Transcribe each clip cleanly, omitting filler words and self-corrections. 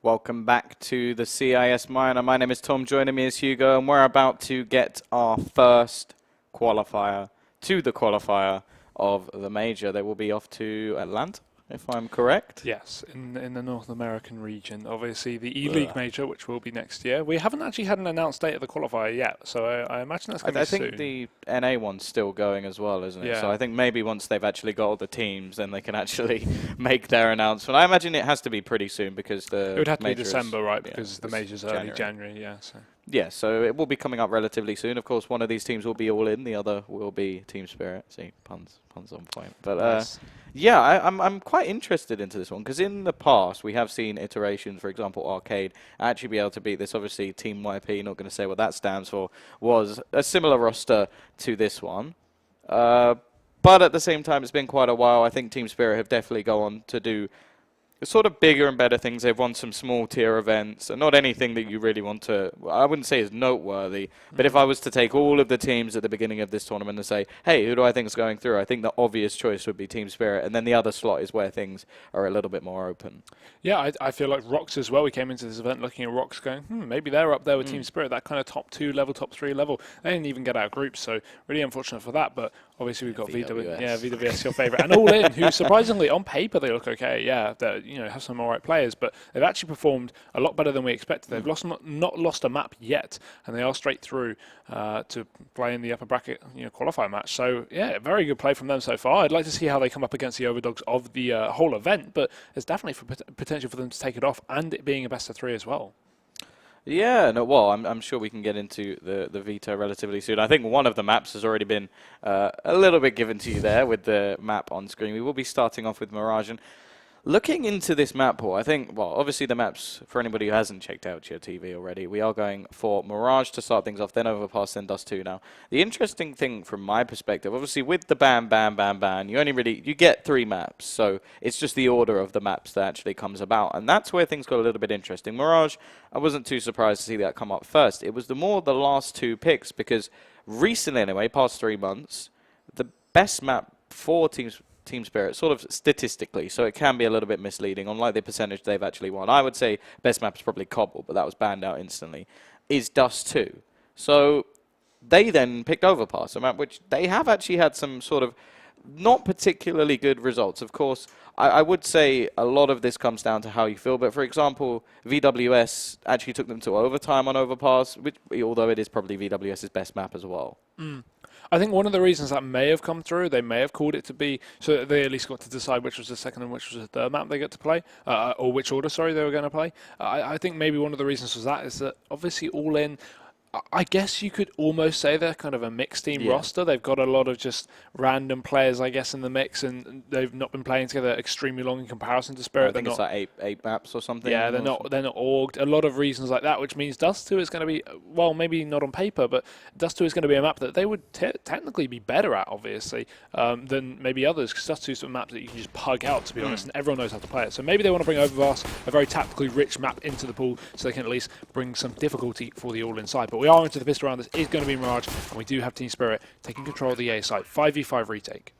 Welcome back to the CIS Minor. My name is Tom, joining me is Hugo, and we're about to get our first qualifier to the qualifier of the major. They will be off to Atlanta, if I'm correct. Yes, in the North American region. Obviously, the ELEAGUE major, which will be next year. We haven't actually had an announced date of the qualifier yet, so I imagine that's going to be soon. I think the NA one's still going as well, isn't it? Yeah. So I think maybe once they've actually got all the teams, then they can actually make their announcement. I imagine it has to be pretty soon because the It would have to be major December, right? yeah, Because the major's early January, yeah. So. Yeah, so it will be coming up relatively soon. Of course, one of these teams will be ALLIN, the other will be Team Spirit. See, puns on point. But Nice. yeah, I'm quite interested into this one because in the past we have seen iterations. For example, Arcade actually be able to beat this. Obviously, Team YP, not going to say what that stands for, was a similar roster to this one. But at the same time, it's been quite a while. I think Team Spirit have definitely gone on to do sort of bigger and better things. They've won some small tier events, and not anything that you really want to, I wouldn't say is noteworthy, but if I was to take all of the teams at the beginning of this tournament and say, hey, who do I think is going through? I think the obvious choice would be Team Spirit, and then the other slot is where things are a little bit more open. Yeah, I feel like Rox as well. We came into this event looking at Rox going, maybe they're up there with Team Spirit, that kind of top 2 level, top 3 level. They didn't even get out of groups, so really unfortunate for that, but obviously we've got VWS, your favourite, and ALLIN, who surprisingly on paper they look okay. Yeah, they have some alright players, but they've actually performed a lot better than we expected. They've not lost a map yet, and they are straight through to play in the upper bracket qualifier match. So yeah, very good play from them so far. I'd like to see how they come up against the overdogs of the whole event, but there's definitely potential for them to take it off, and it being a best of 3 as well. Yeah, no, well, I'm sure we can get into the veto relatively soon. I think one of the maps has already been a little bit given to you there with the map on screen. We will be starting off with Mirage. And looking into this map pool, I think, well, obviously the maps, for anybody who hasn't checked out your TV already, we are going for Mirage to start things off, then Overpass, then Dust 2 now. The interesting thing from my perspective, obviously with the ban, you get 3 maps, so it's just the order of the maps that actually comes about, and that's where things got a little bit interesting. Mirage, I wasn't too surprised to see that come up first. It was the last 2 picks, because recently anyway, past 3 months, the best map for Team Spirit, sort of statistically, so it can be a little bit misleading, unlike the percentage they've actually won. I would say best map is probably Cobble, but that was banned out instantly, is Dust 2. So they then picked Overpass, a map which they have actually had some sort of not particularly good results. Of course, I would say a lot of this comes down to how you feel, but for example, VWS actually took them to overtime on Overpass, which, although it is probably VWS's best map as well. I think one of the reasons that may have come through, they may have called it to be, so that they at least got to decide which was the second and which was the third map they got to play, or which order, sorry, they were going to play. I think maybe one of the reasons was that is that obviously ALLIN, I guess you could almost say they're kind of a mixed team roster. They've got a lot of just random players, I guess, in the mix, and they've not been playing together extremely long in comparison to Spirit. I think it's like eight maps or something. Yeah, they're not orged. A lot of reasons like that, which means Dust 2 is going to be, well, maybe not on paper, but Dust 2 is going to be a map that they would technically be better at, obviously, than maybe others, because Dust 2 is a map that you can just pug out, to be honest, and everyone knows how to play it. So maybe they want to bring Overpass, a very tactically rich map, into the pool, so they can at least bring some difficulty for the ALLIN side. But we are into the pistol round. This is going to be Mirage, and we do have Team Spirit taking control of the A side. 5v5 retake.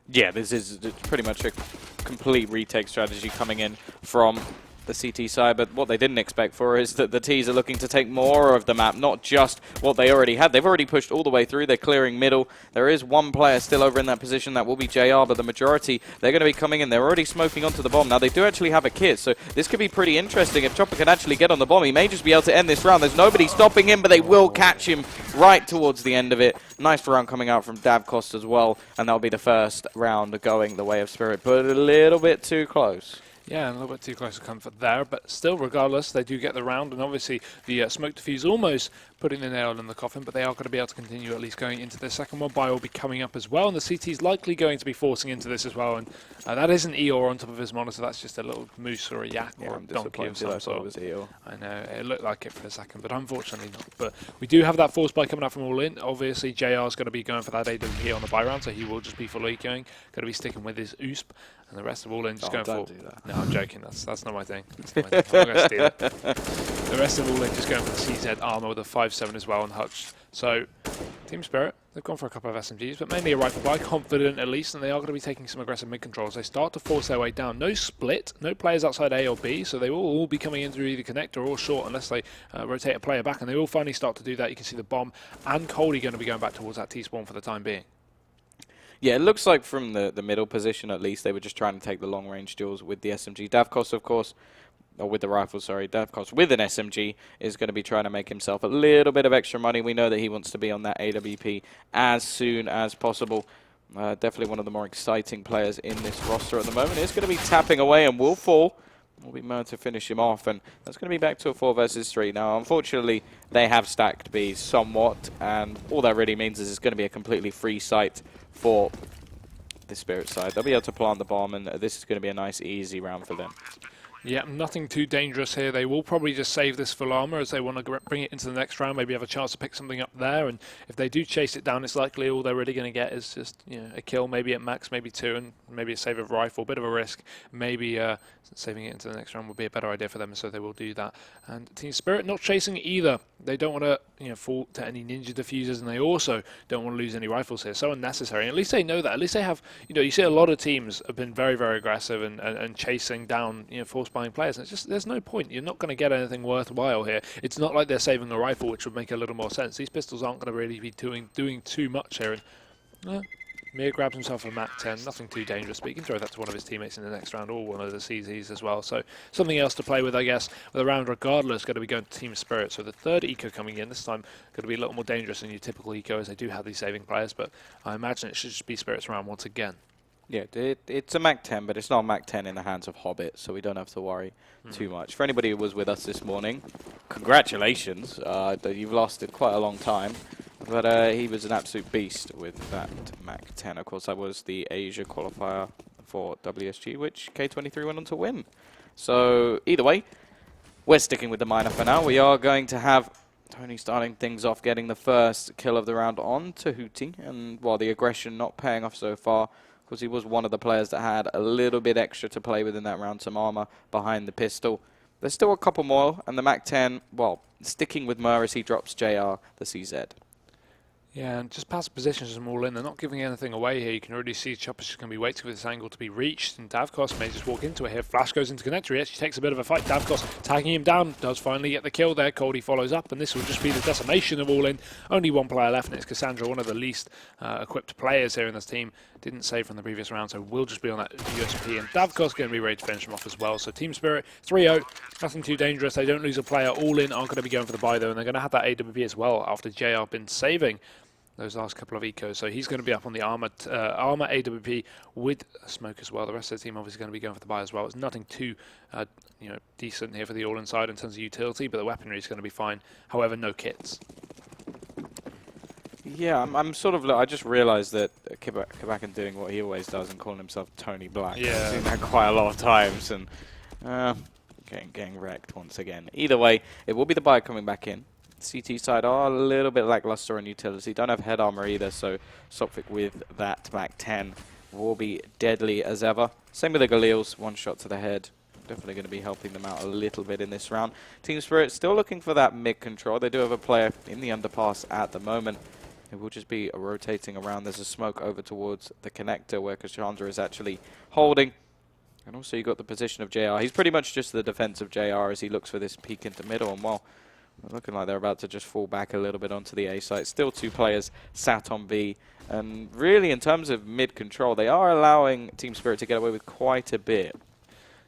Yeah, this is pretty much a complete retake strategy coming in from the CT side, but what they didn't expect for is that the Ts are looking to take more of the map, not just what they already had. They've already pushed all the way through. They're clearing middle. There is one player still over in that position. That will be JR, but the majority, they're going to be coming in. They're already smoking onto the bomb. Now, they do actually have a kit, so this could be pretty interesting. If Chopper can actually get on the bomb, he may just be able to end this round. There's nobody stopping him, but they will catch him right towards the end of it. Nice round coming out from Davcost as well, and that'll be the first round going the way of Spirit, but a little bit too close. Yeah, a little bit too close to comfort there, but still, regardless, they do get the round, and obviously the smoke defuse almost putting the nail in the coffin, but they are going to be able to continue at least going into the second one. Bio will be coming up as well, and the CT is likely going to be forcing into this as well, and that isn't Eeyore on top of his monitor, that's just a little moose or a yak or a donkey of some sort. I know, it looked like it for a second, but unfortunately not. But we do have that force buy coming up from ALLIN. Obviously, JR is going to be going for that AWP on the buy round, so he will just be fully going to be sticking with his USP. And the rest of ALLIN just going for... Do that. No, I'm joking. That's not my thing. That's not my thing. I'm going to steal it. The rest of ALLIN just going for the CZ armor with a 5-7 as well on Hutch. So Team Spirit, they've gone for a couple of SMGs, but mainly a rifle buy, confident at least, and they are going to be taking some aggressive mid-controls. They start to force their way down. No split, no players outside A or B, so they will all be coming in through either connector or short unless they rotate a player back, and they will finally start to do that. You can see the bomb and Coldie going to be going back towards that T-spawn for the time being. Yeah, it looks like from the middle position at least, they were just trying to take the long-range duels with the SMG. Davkos, of course, or with the rifle, sorry, Davkos with an SMG is going to be trying to make himself a little bit of extra money. We know that he wants to be on that AWP as soon as possible. Definitely one of the more exciting players in this roster at the moment. He's going to be tapping away and will fall. Will be able to finish him off, and that's going to be back to a 4 versus 3. Now, unfortunately, they have stacked B somewhat, and all that really means is it's going to be a completely free site for the Spirit side. They'll be able to plant the bomb, and this is going to be a nice, easy round for them. Yeah, nothing too dangerous here. They will probably just save this full armor as they want to bring it into the next round, maybe have a chance to pick something up there. And if they do chase it down, it's likely all they're really going to get is just a kill, maybe at max, maybe 2, and maybe a save of rifle. Bit of a risk. Maybe saving it into the next round would be a better idea for them, so they will do that. And Team Spirit not chasing either. They don't want to fall to any ninja diffusers, and they also don't want to lose any rifles here. So unnecessary. And at least they know that. At least they have, you see a lot of teams have been very, very aggressive and chasing down, force buying players. And it's just, there's no point. You're not going to get anything worthwhile here. It's not like they're saving a rifle, which would make a little more sense. These pistols aren't going to really be doing too much here. And Mir grabs himself a MAC-10, nothing too dangerous, but he can throw that to one of his teammates in the next round, or one of the CZs as well. So something else to play with, I guess, with a round regardless, going to be going to Team Spirit. So the third eco coming in, this time going to be a little more dangerous than your typical eco, as they do have these saving players, but I imagine it should just be Spirit's round once again. Yeah, it's a MAC-10, but it's not a MAC-10 in the hands of Hobbit, so we don't have to worry too much. For anybody who was with us this morning, congratulations. You've lasted quite a long time. But he was an absolute beast with that MAC-10. Of course, that was the Asia qualifier for WSG, which K23 went on to win. So either way, we're sticking with the minor for now. We are going to have Tony starting things off, getting the first kill of the round on Tahuti. And while the aggression not paying off so far, because he was one of the players that had a little bit extra to play with in that round, some armor behind the pistol. There's still a couple more, and the MAC-10, well, sticking with Mur as he drops JR, the CZ. Yeah, and just passive positions them all in. They're not giving anything away here. You can already see Chopper's just going to be waiting for this angle to be reached, and Davkos may just walk into it here. Flash goes into connector. He actually takes a bit of a fight. Davkos tagging him down. Does finally get the kill there. Coldie follows up, and this will just be the decimation of ALLIN. Only one player left, and it's Cassandra, one of the least equipped players here in this team. Didn't save from the previous round, so will just be on that USP. And Davkos going to be ready to finish him off as well. So Team Spirit 3-0. Nothing too dangerous. They don't lose a player. ALLIN aren't going to be going for the buy, though, and they're going to have that AWP as well after JR been saving those last couple of ecos. So he's going to be up on the armor AWP with a smoke as well. The rest of the team obviously going to be going for the buy as well. It's nothing too decent here for the ALLIN side in terms of utility, but the weaponry is going to be fine. However, no kits. Yeah, I'm sort of, I just realised that Kabakan doing what he always does and calling himself Tony Black. Yeah. I've seen that quite a lot of times, and getting wrecked once again. Either way, it will be the buy coming back in. CT side are a little bit lackluster on utility. Don't have head armor either, so Sophic with that MAC-10 will be deadly as ever. Same with the Galils, one shot to the head. Definitely going to be helping them out a little bit in this round. Team Spirit still looking for that mid control. They do have a player in the underpass at the moment. It will just be rotating around. There's a smoke over towards the connector where Cassandra is actually holding. And also you got the position of JR. He's pretty much just the defense of JR as he looks for this peek into middle. And well, looking like they're about to just fall back a little bit onto the A site. Still 2 players sat on B. And really, in terms of mid-control, they are allowing Team Spirit to get away with quite a bit.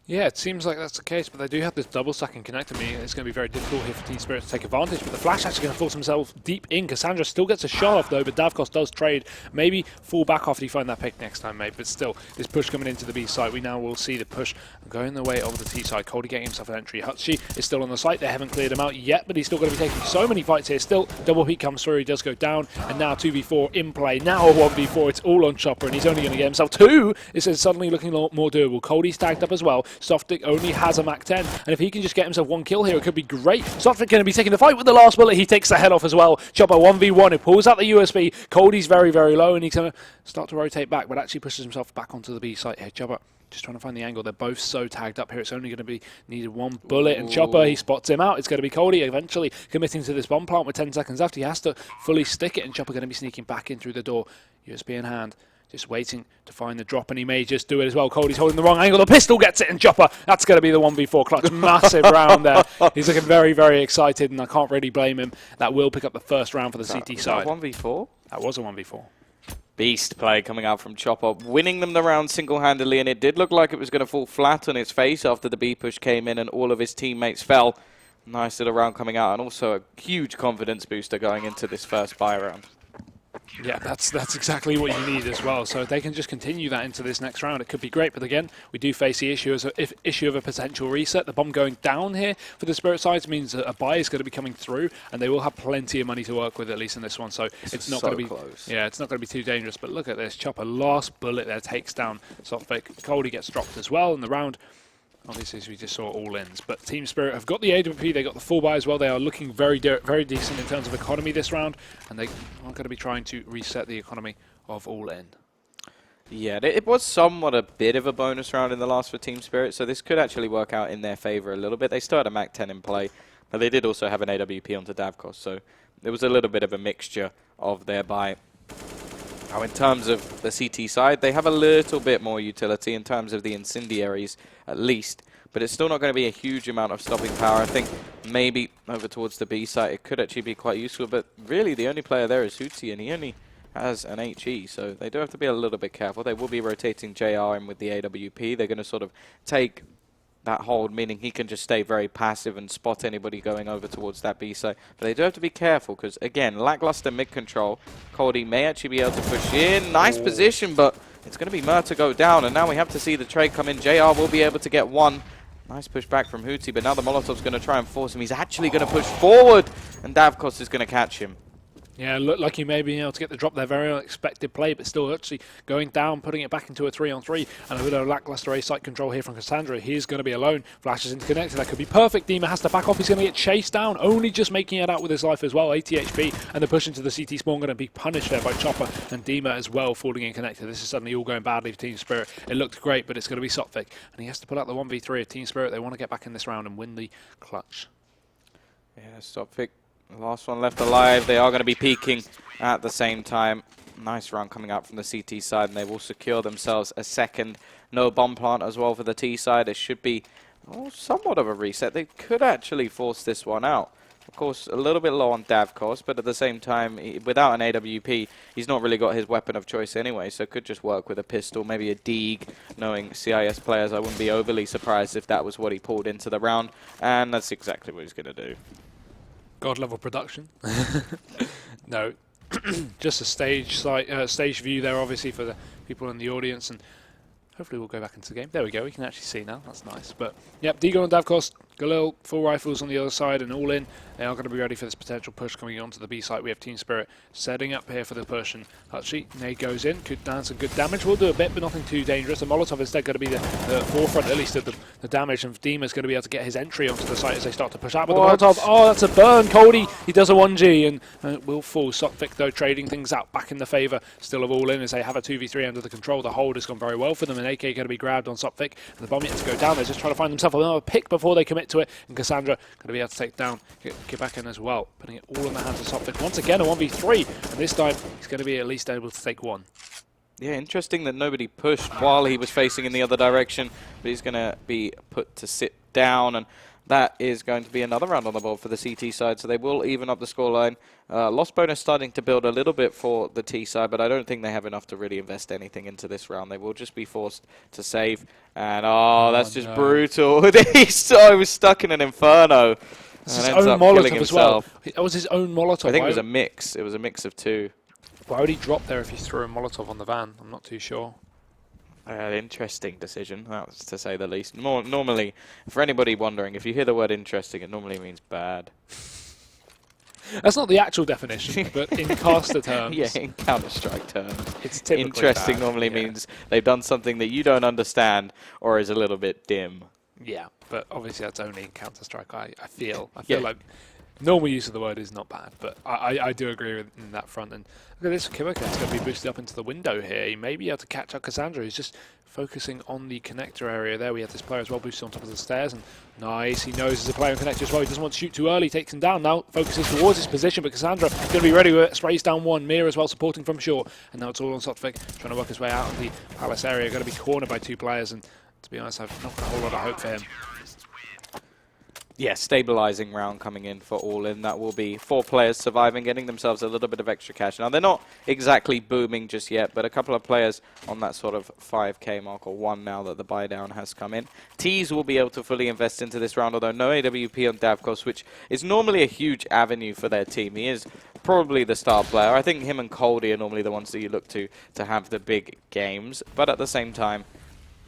Yeah, it seems like that's the case, but they do have this double stacking connector, meaning it's going to be very difficult here for Team Spirit to take advantage. But the Flash actually going to force himself deep in. Cassandra still gets a shot off, though, but Davkos does trade. Maybe fall back after you find that pick next time, mate. But still, this push coming into the B site, we now will see the push going the way of the T side. Coldie getting himself an entry. Hutchie is still on the site. They haven't cleared him out yet, but he's still going to be taking so many fights here. Still, double peek comes through. He does go down, and now 2v4 in play. Now a 1v4. It's all on Chopper, and he's only going to get himself 2. This is suddenly looking a lot more doable. Coldie's tagged up as well. Softic only has a Mach 10, and if he can just get himself one kill here, it could be great. Softic going to be taking the fight with the last bullet. He takes the head off as well. Chopper 1v1. He pulls out the USB. Cody's very, very low, and he's going to start to rotate back, but actually pushes himself back onto the B site here. Chopper just trying to find the angle. They're both so tagged up here. It's only going to be needed one bullet, and Chopper, he spots him out. It's going to be Cody eventually committing to this bomb plant with 10 seconds left. He has to fully stick it, and Chopper going to be sneaking back in through the door. USB in hand, just waiting to find the drop, and he may just do it as well. Cody's holding the wrong angle. The pistol gets it, and Chopper, that's going to be the 1v4 clutch. Massive round there. He's looking very, very excited, and I can't really blame him. That will pick up the first round for the CT side. 1v4? That was a 1v4. Beast play coming out from Chopper, winning them the round single-handedly, and it did look like it was going to fall flat on its face after the B push came in and all of his teammates fell. Nice little round coming out, and also a huge confidence booster going into this first buy round. Yeah, that's exactly what you need as well. So if they can just continue that into this next round, it could be great. But again, we do face the issue of a potential reset. The bomb going down here for the Spirit sides means that a buy is going to be coming through, and they will have plenty of money to work with, at least in this one. So it's not going to be close. Yeah, it's not going to be too dangerous. But look at this, Chopper, last bullet there takes down Softfake. Cody gets dropped as well in the round. Obviously, as we just saw, all ins. But Team Spirit have got the AWP, they got the full buy as well. They are looking very decent in terms of economy this round, and they are going to be trying to reset the economy of all in. Yeah, it was somewhat a bit of a bonus round in the last for Team Spirit, so this could actually work out in their favor a little bit. They still had a Mach 10 in play, but they did also have an AWP onto Davkos, so there was a little bit of a mixture of their buy. Now, in terms of the CT side, they have a little bit more utility in terms of the incendiaries, at least. But it's still not going to be a huge amount of stopping power. I think maybe over towards the B side, it could actually be quite useful. But really, the only player there is Hootie, and he only has an HE. So they do have to be a little bit careful. They will be rotating JR in with the AWP. They're going to sort of take that hold, meaning he can just stay very passive and spot anybody going over towards that B side. But they do have to be careful because, again, lackluster mid-control. Cody may actually be able to push in. Nice position, but it's going to be Mur to go down. And now we have to see the trade come in. JR will be able to get one. Nice push back from Hootie, but now the Molotov's going to try and force him. He's actually going to push forward, and Davkos is going to catch him. Yeah, looked like he may be able to get the drop there. Very unexpected play, but still actually going down, putting it back into a 3-on-3. And a bit of lackluster A-site control here from Cassandra. He's going to be alone. Flashes into connector. That could be perfect. Dima has to back off. He's going to get chased down. Only just making it out with his life as well. 80 HP. And the push into the CT spawn going to be punished there by Chopper and Dima as well, falling in connector. This is suddenly all going badly for Team Spirit. It looked great, but it's going to be Sotvik. And he has to pull out the 1v3 of Team Spirit. They want to get back in this round and win the clutch. Yeah, Sotvik. The last one left alive. They are going to be peeking at the same time. Nice run coming out from the CT side, and they will secure themselves a second. No bomb plant as well for the T side. It should be somewhat of a reset. They could actually force this one out. Of course, a little bit low on Davkos, but at the same time, without an AWP, he's not really got his weapon of choice anyway, so could just work with a pistol, maybe a Deeg. Knowing CIS players, I wouldn't be overly surprised if that was what he pulled into the round, and that's exactly what he's going to do. God level production. No, just a stage view there, obviously, for the people in the audience, and hopefully we'll go back into the game. There we go, we can actually see now, that's nice. But yep, Deagle and Davkos, Galil, full rifles on the other side, and all in. They are going to be ready for this potential push coming onto the B site. We have Team Spirit setting up here for the push, and actually, nade goes in, could dance some good damage. We'll do a bit, but nothing too dangerous. The Molotov instead going to be the forefront, at least, of the damage, and Dima's going to be able to get his entry onto the site as they start to push out. But the Molotov, oh, that's a burn. Cody, he does a 1G, and will fall. Sotvik, though, trading things out back in the favour still of all in as they have a 2v3 under the control. The hold has gone very well for them, and AK going to be grabbed on Sotvik, and the bomb yet to go down. They're just trying to find themselves another pick before they commit to it, and Cassandra going to be able to take down, get back in as well, putting it all in the hands of Sotvik. Once again, a 1v3, and this time he's going to be at least able to take one. Yeah, interesting that nobody pushed while he was facing in the other direction, but he's going to be put to sit down, and that is going to be another round on the board for the CT side, so they will even up the scoreline. Loss bonus starting to build a little bit for the T side, but I don't think they have enough to really invest anything into this round. They will just be forced to save, and that's just brutal. He's so stuck in an inferno. It's his own Molotov as well. That was his own Molotov. I think it was a mix. It was a mix of two. Why would he drop there if he threw a Molotov on the van? I'm not too sure. Interesting decision, that's to say the least. Normally, for anybody wondering, if you hear the word interesting, it normally means bad. That's not the actual definition, but in caster terms. Yeah, in Counter-Strike terms. It's typically interesting bad. normally means they've done something that you don't understand or is a little bit dim. Yeah, but obviously that's only in Counter-Strike, I feel. I Yeah. feel like normal use of the word is not bad, but I do agree with in that front. And look at this, Kimiko's going to be boosted up into the window here. He may be able to catch up Cassandra, who's just focusing on the connector area there. We have this player as well boosted on top of the stairs, and nice, he knows there's a player in connector as well. He doesn't want to shoot too early, takes him down now, focuses towards his position, but Cassandra going to be ready with it, sprays down one, Mir as well supporting from short, and now it's all on Sotvik, trying to work his way out of the Palace area, going to be cornered by two players, and to be honest, I've not got a whole lot of hope for him. Yeah, stabilizing round coming in for ALLIN. That will be 4 players surviving, getting themselves a little bit of extra cash. Now, they're not exactly booming just yet, but a couple of players on that sort of 5k mark, or 1 now that the buy down has come in. Tees will be able to fully invest into this round, although no AWP on Davkos, which is normally a huge avenue for their team. He is probably the star player. I think him and Coldy are normally the ones that you look to have the big games, but at the same time,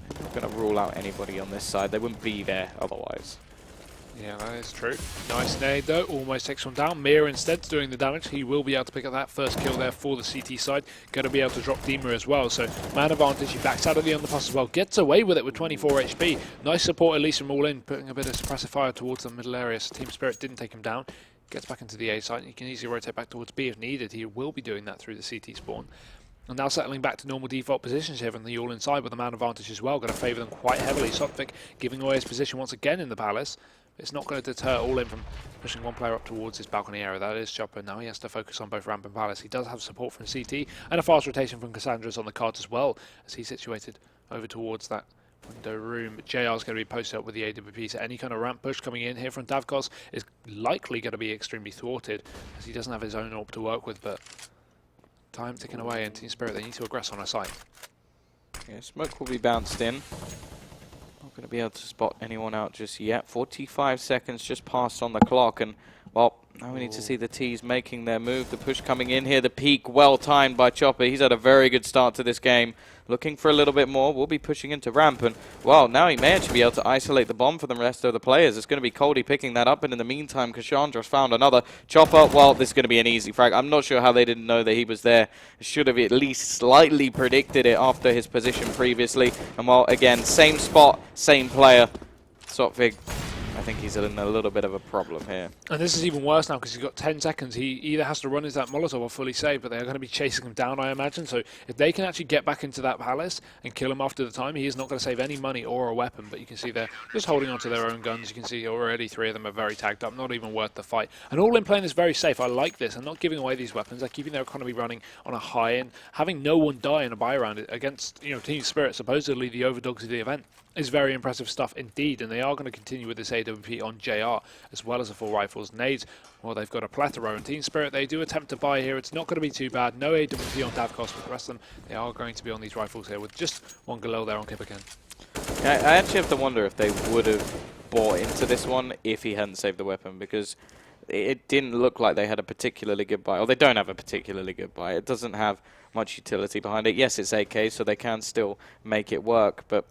I'm not going to rule out anybody on this side. They wouldn't be there otherwise. Yeah, that is true. Nice nade though, almost takes one down. Mir instead doing the damage. He will be able to pick up that first kill there for the CT side. Going to be able to drop Dima as well. So man advantage, he backs out of the underpass as well. Gets away with it with 24 HP. Nice support at least from ALLIN, putting a bit of suppressive fire towards the middle area. So Team Spirit didn't take him down. Gets back into the A site. He can easily rotate back towards B if needed. He will be doing that through the CT spawn. And now settling back to normal default positions here from the ALLIN side with the man advantage as well. Going to favour them quite heavily. Sotvik giving away his position once again in the Palace. It's not going to deter ALLIN from pushing one player up towards his balcony area. That is Chopper. Now he has to focus on both Ramp and Palace. He does have support from CT and a fast rotation from Cassandra's on the cards as well, as he's situated over towards that window room. JR is going to be posted up with the AWP, so any kind of ramp push coming in here from Davkos is likely going to be extremely thwarted, as he doesn't have his own AWP to work with, but time ticking away, and Team Spirit, they need to aggress on a site. Yeah, smoke will be bounced in. Not going to be able to spot anyone out just yet. 45 seconds just passed on the clock, and well, now we need to see the T's making their move. The push coming in here, the peak well timed by Chopper. He's had a very good start to this game. Looking for a little bit more. We'll be pushing into ramp, and well, now he may actually be able to isolate the bomb for the rest of the players. It's going to be Coldy picking that up, and in the meantime, Cassandra's found another. Chopper, well, this is going to be an easy frag. I'm not sure how they didn't know that he was there. Should have at least slightly predicted it after his position previously. And well, again, same spot, same player. Sotvik, I think he's in a little bit of a problem here. And this is even worse now because he's got 10 seconds. He either has to run into that Molotov or fully save, but they're going to be chasing him down, I imagine. So if they can actually get back into that Palace and kill him after the time, he is not going to save any money or a weapon. But you can see they're just holding on to their own guns. You can see already 3 of them are very tagged up, not even worth the fight. And ALLIN playing is very safe. I like this. And not giving away these weapons. They're keeping their economy running on a high and having no one die in a buy round against, you know, Team Spirit, supposedly the overdogs of the event. Is very impressive stuff indeed, and they are going to continue with this AWP on JR as well as the 4 rifles. Nades, well, they've got a plethora, and Team Spirit, they do attempt to buy here. It's not going to be too bad. No AWP on Davkos, but the rest of them, they are going to be on these rifles here with just one Galil there on Kipiken. Yeah, I actually have to wonder if they would have bought into this one if he hadn't saved the weapon, because it didn't look like they had a particularly good buy, or they don't have a particularly good buy. It doesn't have much utility behind it. Yes, it's AK, so they can still make it work, but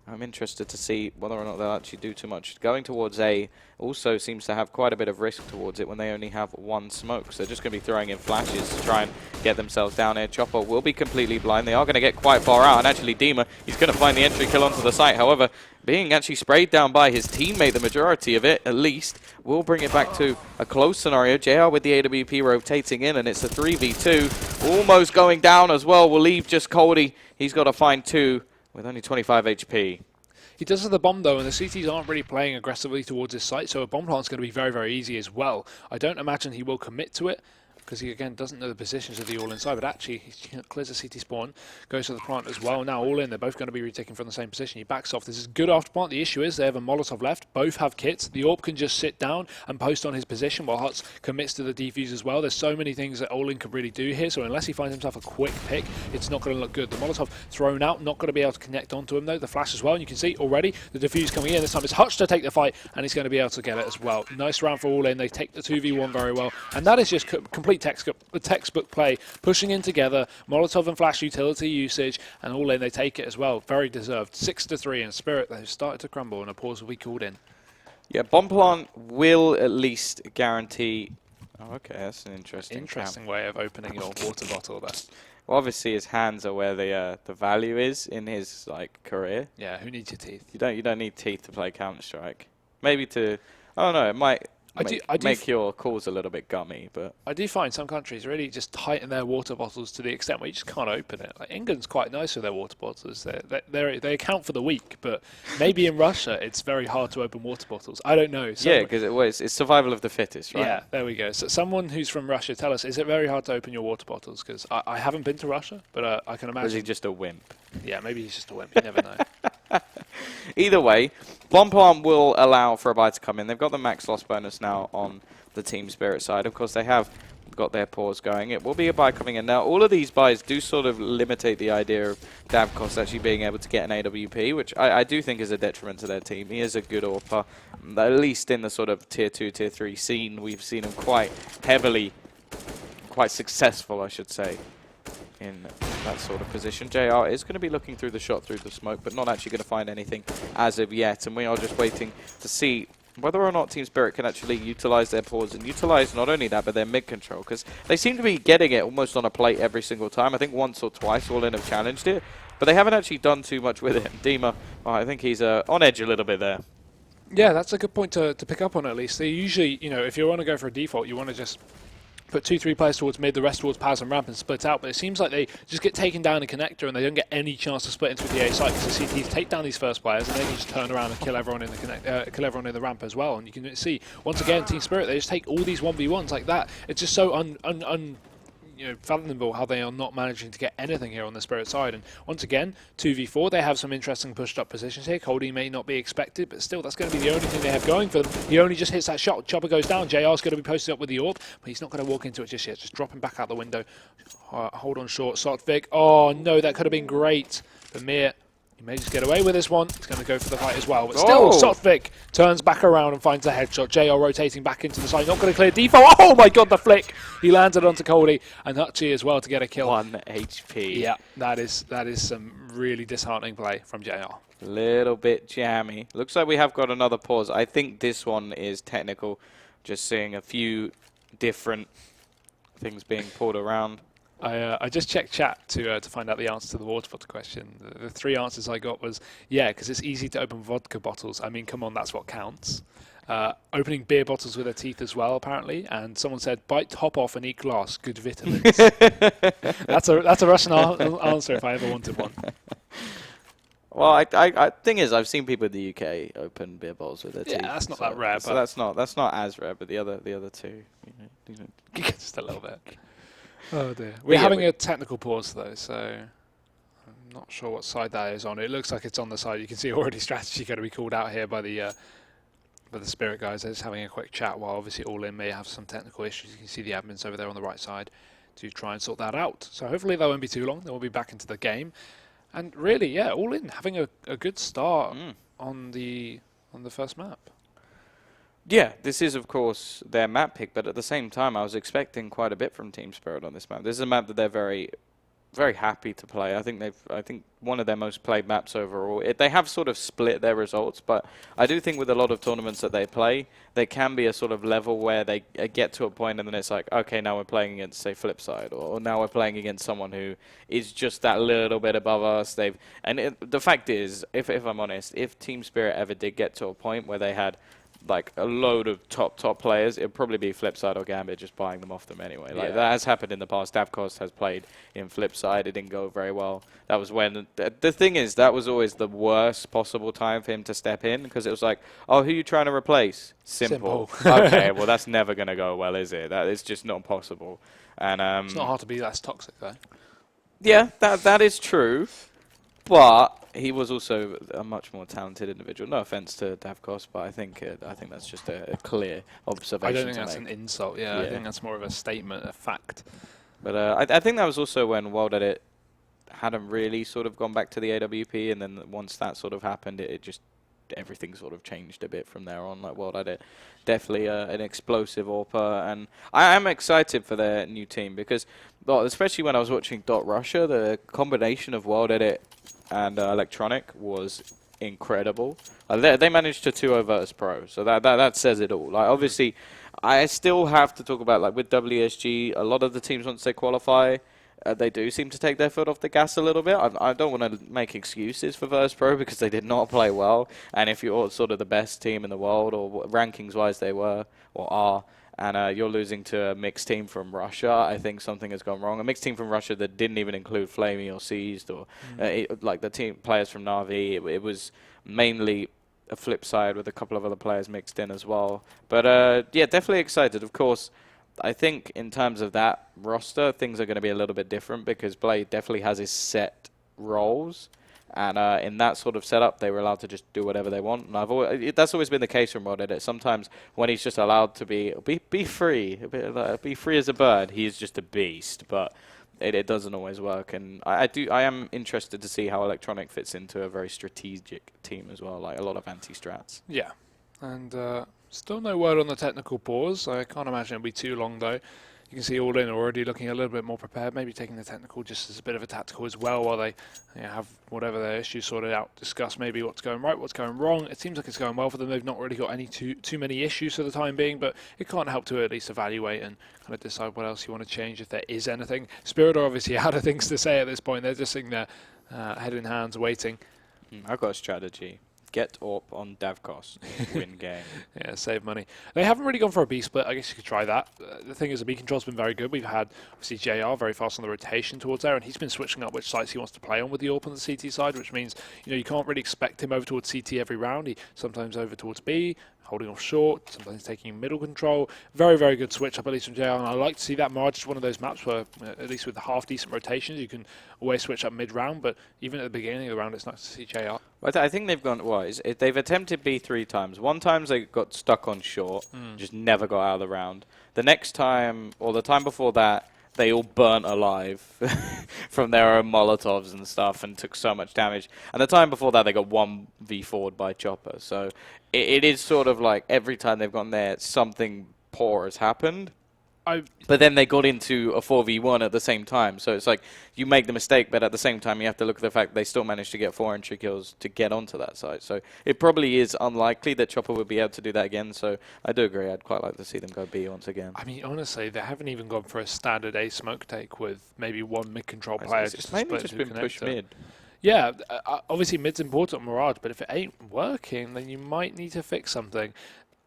I'm interested to see whether or not they'll actually do too much. Going towards A also seems to have quite a bit of risk towards it when they only have 1 smoke. So they're just going to be throwing in flashes to try and get themselves down here. Chopper will be completely blind. They are going to get quite far out. And actually, Dima, he's going to find the entry kill onto the site. However, being actually sprayed down by his teammate, the majority of it, at least, will bring it back to a close scenario. JR with the AWP rotating in, and it's a 3v2. Almost going down as well. We'll leave just Coldy. He's got to find 2. With only 25 HP. He does have the bomb though, and the CTs aren't really playing aggressively towards his site, so a bomb plant's going to be very, very easy as well. I don't imagine he will commit to it, because he again doesn't know the positions of the ALLIN side, but actually he clears the CT spawn, goes to the plant as well. Now ALLIN, they're both going to be retaking from the same position. He backs off. This is good after plant. The issue is they have a Molotov left. Both have kits. The AWP can just sit down and post on his position while Huts commits to the defuse as well. There's so many things that ALLIN could really do here, so unless he finds himself a quick pick, it's not going to look good. The Molotov thrown out, not going to be able to connect onto him though. The flash as well, and you can see already the defuse coming in. This time it's Hutch to take the fight, and he's going to be able to get it as well. Nice round for ALLIN. They take the 2v1 very well, and that is just complete textbook play, pushing in together, Molotov and flash utility usage, and ALLIN, they take it as well. Very deserved. 6-3, and Spirit, they've started to crumble, and a pause will be called in. Yeah, bomb plant will at least guarantee Oh, okay, that's an interesting way of opening your water bottle there. Well, obviously his hands are where the value is in his like career. Yeah, who needs your teeth? You don't need teeth to play Counter-Strike. Maybe to, I don't know, it might make your calls a little bit gummy, but I do find some countries really just tighten their water bottles to the extent where you just can't open it. Like England's quite nice with their water bottles. They account for the weak, but maybe in Russia it's very hard to open water bottles. I don't know. Yeah, because it's survival of the fittest, right? Yeah, there we go. So someone who's from Russia, tell us, is it very hard to open your water bottles? Because I haven't been to Russia, but I can imagine. Or is he just a wimp? Yeah, maybe he's just a wimp. You never know. Either way, Blancpain will allow for a buy to come in. They've got the max loss bonus now on the Team Spirit side. Of course, they have got their pause going. It will be a buy coming in. Now, all of these buys do sort of limitate the idea of Davkos actually being able to get an AWP, which I do think is a detriment to their team. He is a good AWPer, at least in the sort of Tier 2, Tier 3 scene. We've seen him quite successful, I should say, in that sort of position. JR is going to be looking through the shot, through the smoke, but not actually going to find anything as of yet. And we are just waiting to see whether or not Team Spirit can actually utilize their pause and utilize not only that, but their mid control, because they seem to be getting it almost on a plate every single time. I think once or twice ALLIN have challenged it, but they haven't actually done too much with it. Dima, I think he's on edge a little bit there. Yeah, that's a good point to pick up on at least. They usually, if you want to go for a default, you want to just put 2-3 players towards mid, the rest towards Paz and ramp and split out. But it seems like they just get taken down in connector and they don't get any chance to split into the A site because the CTs take down these first players and they can just turn around and kill everyone in the kill everyone in the ramp as well. And you can see once again Team Spirit, they just take all these 1v1s like that. It's just so fathomable how they are not managing to get anything here on the Spirit side. And once again, 2v4, they have some interesting pushed up positions here. Cody may not be expected, but still that's going to be the only thing they have going for them. He only just hits that shot, Chopper goes down, JR's going to be posted up with the orb, but he's not going to walk into it just yet, just dropping back out the window. Hold on short, Sotvik. Oh no, that could have been great. But Mir, he may just get away with this one. He's going to go for the fight as well. But still, Sotvik turns back around and finds a headshot. JR rotating back into the side. Not going to clear default. Oh my god, the flick. He landed onto Cody and Hutchie as well to get a kill. 1 HP. Yeah, that is some really disheartening play from JR. Little bit jammy. Looks like we have got another pause. I think this one is technical. Just seeing a few different things being pulled around. I just checked chat to find out the answer to the water bottle question. The 3 answers I got was, yeah, because it's easy to open vodka bottles. I mean, come on, that's what counts. Opening beer bottles with their teeth as well, apparently. And someone said, bite top off and eat glass, good vitamins. That's a Russian answer if I ever wanted one. Well, I thing is, I've seen people in the UK open beer bottles with their teeth. Yeah, that's not that rare. So that's not as rare, but the other two, just a little bit. Oh dear. We're having a technical pause though, so I'm not sure what side that is on. It looks like it's on the side. You can see already strategy going to be called out here by the Spirit guys. They're just having a quick chat while obviously ALLIN may have some technical issues. You can see the admins over there on the right side to try and sort that out. So hopefully that won't be too long. Then we'll be back into the game. And really, yeah, ALLIN having a good start on the first map. Yeah, this is of course their map pick, but at the same time I was expecting quite a bit from Team Spirit on this map. This is a map that they're very, very happy to play. I think one of their most played maps overall. They have sort of split their results, but I do think with a lot of tournaments that they play, there can be a sort of level where they get to a point and then it's like, okay, now we're playing against, say, Flipside, or now we're playing against someone who is just that little bit above us. The fact is, if I'm honest, if Team Spirit ever did get to a point where they had like a load of top players, it'd probably be Flipside or Gambit just buying them off them anyway. Like that has happened in the past. Davkos has played in Flipside. It didn't go very well. That was when the thing is, that was always the worst possible time for him to step in, because it was like, oh, who are you trying to replace? Simple. Okay, well that's never going to go well, is it? That is just not possible. And it's not hard to be less toxic though. Yeah, that is true. But he was also a much more talented individual. No offense to Davkos, but I think that's just a clear observation. I don't think that's an insult. Yeah, I think that's more of a statement, a fact. But I think that was also when World Edit hadn't really sort of gone back to the AWP, and then once that sort of happened, it just everything sort of changed a bit from there on. Like World Edit, definitely an explosive AWPer, and I am excited for their new team because, well, especially when I was watching Russia, the combination of World Edit and Electronic was incredible. They managed to 2-0 Virtus Pro, so that says it all. Like obviously, I still have to talk about, like, with WSG, a lot of the teams, once they qualify, they do seem to take their foot off the gas a little bit. I don't want to make excuses for Verse Pro because they did not play well. And if you're sort of the best team in the world, or rankings-wise they were or are, and you're losing to a mixed team from Russia, I think something has gone wrong. A mixed team from Russia that didn't even include Flamey or Seized, or like the team players from Na'Vi. It was mainly a flip side with a couple of other players mixed in as well. But yeah, definitely excited. Of course, I think in terms of that roster, things are going to be a little bit different because Blade definitely has his set roles. And in that sort of setup, they were allowed to just do whatever they want. And that's always been the case from Rod. Sometimes when he's just allowed to be free, be free as a bird, he's just a beast. But it doesn't always work. And I am interested to see how Electronic fits into a very strategic team as well, like a lot of anti-strats. Yeah, and still no word on the technical pause. I can't imagine it'll be too long though. You can see ALLIN already looking a little bit more prepared, maybe taking the technical just as a bit of a tactical as well while they have whatever their issues sorted out, discuss maybe what's going right, what's going wrong. It seems like it's going well for them. They've not really got any too many issues for the time being, but it can't help to at least evaluate and kind of decide what else you want to change if there is anything. Spirit are obviously out of things to say at this point. They're just sitting there head in hands waiting. I've got a strategy. Get up on Davkos, win game. Yeah, save money. They haven't really gone for a B split. I guess you could try that. The thing is, the B control's been very good. We've had, obviously, JR very fast on the rotation towards there, and he's been switching up which sites he wants to play on with the AWP on the CT side, which means, you can't really expect him over towards CT every round. He sometimes over towards B, holding off short, sometimes taking middle control. Very, very good switch up, at least from JR, and I like to see that Mirage is one of those maps where, at least with the half-decent rotations, you can always switch up mid-round, but even at the beginning of the round, it's nice to see JR. I think they've gone, they've attempted B 3 times. One time they got stuck on short, just never got out of the round. The next time, or the time before that, they all burnt alive from their own Molotovs and stuff and took so much damage. And the time before that, they got 1v4'd by Chopper. So it is sort of like every time they've gone there, something poor has happened. But then they got into a 4v1 at the same time. So it's like you make the mistake, but at the same time you have to look at the fact they still managed to get 4 entry kills to get onto that side. So it probably is unlikely that Chopper would be able to do that again. So I do agree. I'd quite like to see them go B once again. I mean, honestly, they haven't even gone for a standard A smoke take with maybe one mid-control player just to split just been pushed mid. Yeah, obviously mid's important on Mirage, but if it ain't working, then you might need to fix something.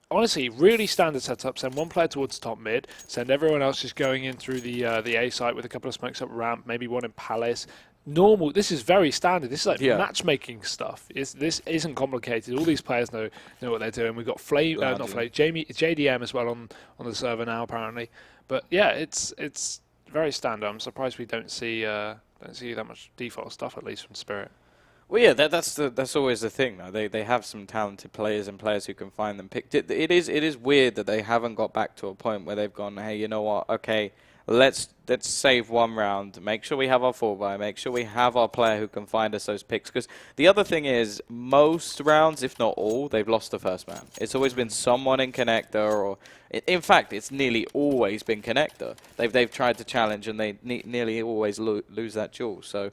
Honestly, really standard setup. Send one player towards top mid. Send everyone else just going in through the A site with a couple of smokes up ramp, maybe one in Palace. Normal. This is very standard. This is like matchmaking stuff. This isn't complicated. All these players know what they're doing. We've got JDM as well on the server now apparently. But yeah, it's very standard. I'm surprised we don't see that much default stuff, at least from Spirit. Well, yeah, that's always the thing, though. They have some talented players and players who can find them picked. It is weird that they haven't got back to a point where they've gone, hey, you know what? Okay, let's save one round. Make sure we have our 4x. Make sure we have our player who can find us those picks. Because the other thing is, most rounds, if not all, they've lost the first man. It's always been someone in connector, or in fact, it's nearly always been connector. They've tried to challenge, and they nearly always lose that duel. So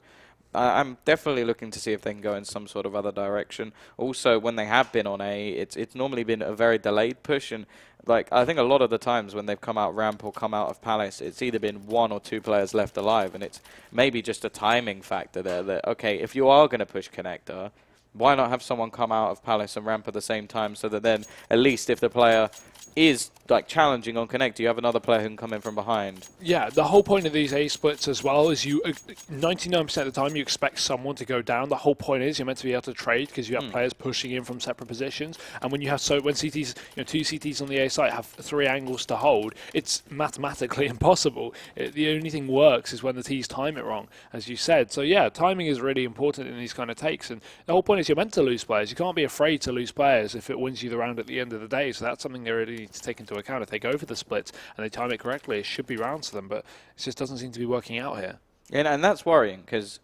I'm definitely looking to see if they can go in some sort of other direction. Also, when they have been on A, it's normally been a very delayed push, and like I think a lot of the times when they've come out ramp or come out of Palace, it's either been 1 or 2 players left alive, and it's maybe just a timing factor there. That okay, if you are going to push connector, why not have someone come out of Palace and ramp at the same time, so that then at least if the player is like challenging on connect, you have another player who can come in from behind. Yeah, the whole point of these A splits as well is you 99% of the time you expect someone to go down. The whole point is you're meant to be able to trade because you have players pushing in from separate positions, and when you have when CTs, 2 CTs on the A site have 3 angles to hold, it's mathematically impossible. The only thing works is when the T's time it wrong, as you said. So yeah, timing is really important in these kind of takes, and the whole point is you're meant to lose players. You can't be afraid to lose players if it wins you the round at the end of the day. So that's something they really need to take into account. If they go for the splits and they time it correctly, it should be rounds to them, but it just doesn't seem to be working out here. And that's worrying because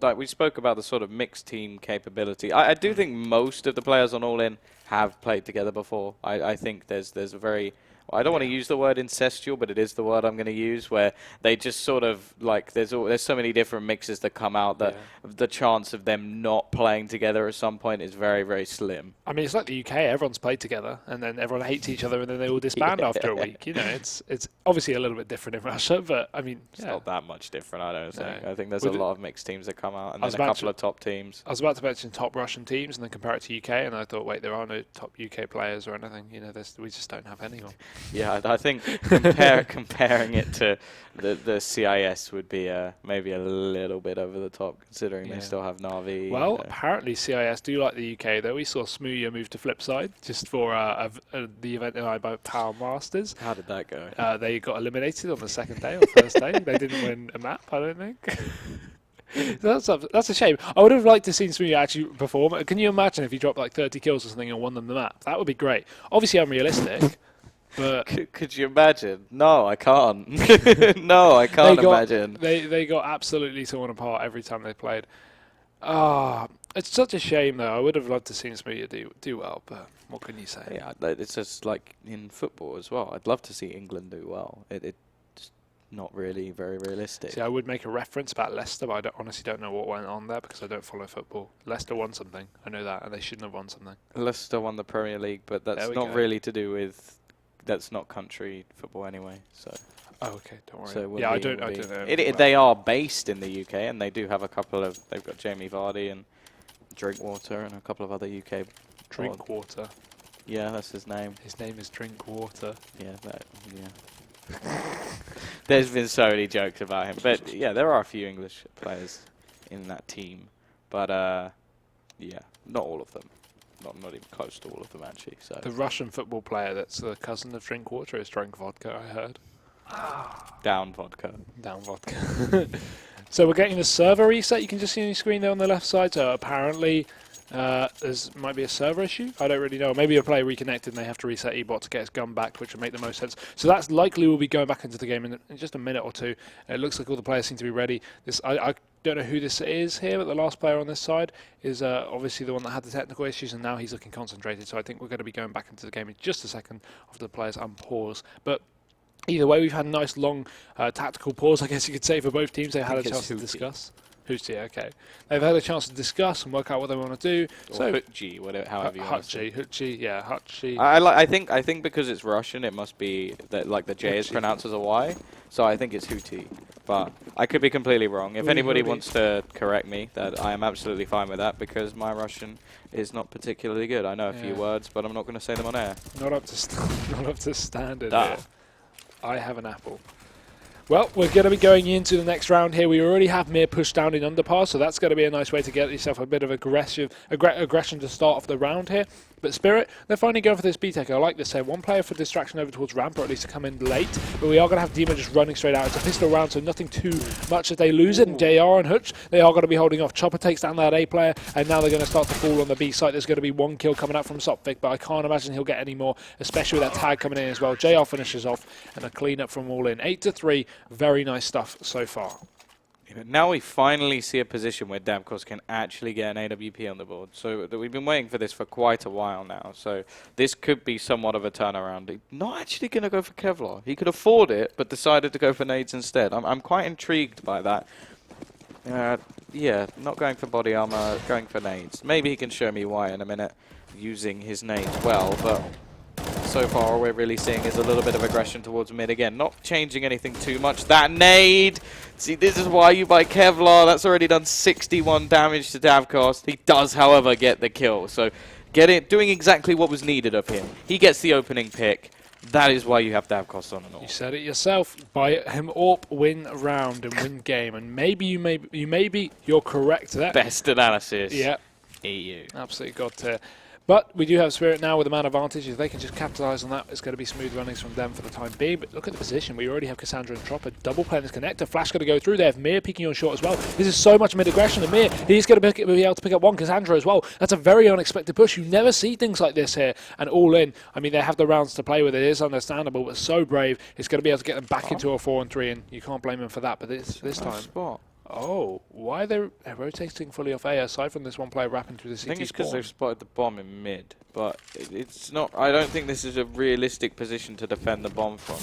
like we spoke about the sort of mixed team capability. I do think most of the players on ALLIN have played together before. I think there's a very I don't want to use the word incestual, but it is the word I'm going to use, where they just sort of, like, there's so many different mixes that come out that the chance of them not playing together at some point is very, very slim. I mean, it's like the UK. Everyone's played together, and then everyone hates each other, and then they all disband after a week. You know, it's obviously a little bit different in Russia, but I mean, it's not that much different, I don't think. No. I think there's a lot of mixed teams that come out, and then a couple of top teams. I was about to mention top Russian teams, and then compare it to UK, and I thought, wait, there are no top UK players or anything. You know, we just don't have anyone. Yeah, I think comparing it to the CIS would be maybe a little bit over the top, considering they still have Na'Vi. Well, apparently CIS do like the UK, though. We saw Smooya move to Flipside just for the event by Power Masters. How did that go? They got eliminated on the second day or first day. They didn't win a map, I don't think. That's a shame. I would have liked to see Smooya actually perform. Can you imagine if he dropped like 30 kills or something and won them the map? That would be great. Obviously unrealistic. But could you imagine? No, I can't. No, I can't imagine. They got absolutely torn apart every time they played. It's such a shame, though. I would have loved to see Smooya do well, but what can you say? Yeah, it's just like in football as well. I'd love to see England do well. It's not really very realistic. See, I would make a reference about Leicester, but I honestly don't know what went on there because I don't follow football. Leicester won something. I know that, and they shouldn't have won something. Leicester won the Premier League, but that's not really to do with... That's not country football anyway, so... Oh, okay, don't worry. So I don't know. They are based in the UK, and they do have a couple of... They've got Jamie Vardy and Drinkwater and a couple of other UK... Drinkwater? Yeah, that's his name. His name is Drinkwater. Yeah, There's been so many jokes about him. But, yeah, there are a few English players in that team. But, yeah, not all of them. Not even close to all of them, actually. So the Russian football player that's the cousin of Drinkwater is Drink Vodka, I heard. Down vodka. Down vodka. So we're getting the server reset. You can just see on your screen there on the left side. So apparently there's might be a server issue. I don't really know. Maybe a player reconnected and they have to reset eBot to get his gun back, which would make the most sense. So that's likely will be going back into the game in just a minute or two. It looks like all the players seem to be ready. I don't know who this is here, but the last player on this side is obviously the one that had the technical issues, and now he's looking concentrated. So I think we're going to be going back into the game in just a second after the players unpause. But either way, we've had a nice long tactical pause, I guess you could say, for both teams. They've had a chance to discuss. Hootie, okay. They've had a chance to discuss and work out what they want to do. Or so Hutchi, whatever, however you want to say. Hutchi, yeah, Hutchi. I think because it's Russian, it must be that like the J is pronounced as a Y. So I think it's Hootie, but I could be completely wrong. If anybody wants to correct me, that I am absolutely fine with that because my Russian is not particularly good. I know a few words, but I'm not going to say them on air. Not up to standard. Here. I have an apple. Well, we're going to be going into the next round here. We already have Mir pushed down in underpass, so that's going to be a nice way to get yourself a bit of aggression to start off the round here. But Spirit, they're finally going for this B-Tech. I like this here. One player for distraction over towards ramp, or at least to come in late. But we are going to have Dima just running straight out. It's a pistol round, so nothing too much if they lose it. And JR and Hutch, they are going to be holding off. Chopper takes down that A player, and now they're going to start to fall on the B site. There's going to be one kill coming out from Sopvik, but I can't imagine he'll get any more, especially with that tag coming in as well. JR finishes off, and a clean up from all in. 8-3, very nice stuff so far. Now we finally see a position where Davkos can actually get an AWP on the board. So we've been waiting for this for quite a while now. So this could be somewhat of a turnaround. He's not actually going to go for Kevlar. He could afford it, but decided to go for nades instead. I'm quite intrigued by that. Yeah, not going for body armor, going for nades. Maybe he can show me why in a minute using his nades well, but so far all we're really seeing is a little bit of aggression towards mid again. Not changing anything too much. That nade! See, this is why you buy Kevlar. That's already done 61 damage to Davkos. He does, however, get the kill. So doing exactly what was needed of him. He gets the opening pick. That is why you have Davkos on and all. You said it yourself. Buy him up, win round and win game. And maybe you're correct there. Best analysis. Yeah. EU. Absolutely got to. But we do have Spirit now with a man advantage. If they can just capitalise on that, it's going to be smooth runnings from them for the time being. But look at the position. We already have Cassandra and Tropper double playing this connector. Flash going to go through. They have Mir peeking on short as well. This is so much mid-aggression. And Mir, he's going to be able to pick up one Cassandra as well. That's a very unexpected push. You never see things like this here. And all in. I mean, they have the rounds to play with. It is understandable, but so brave. It's going to be able to get them back into a 4-3, and you can't blame them for that. But this time... Spot. Oh, why are they rotating fully off A aside from this one player wrapping through the CT I think it's because spawn? they've spotted the bomb in mid, but it's not. I don't think this is a realistic position to defend the bomb from.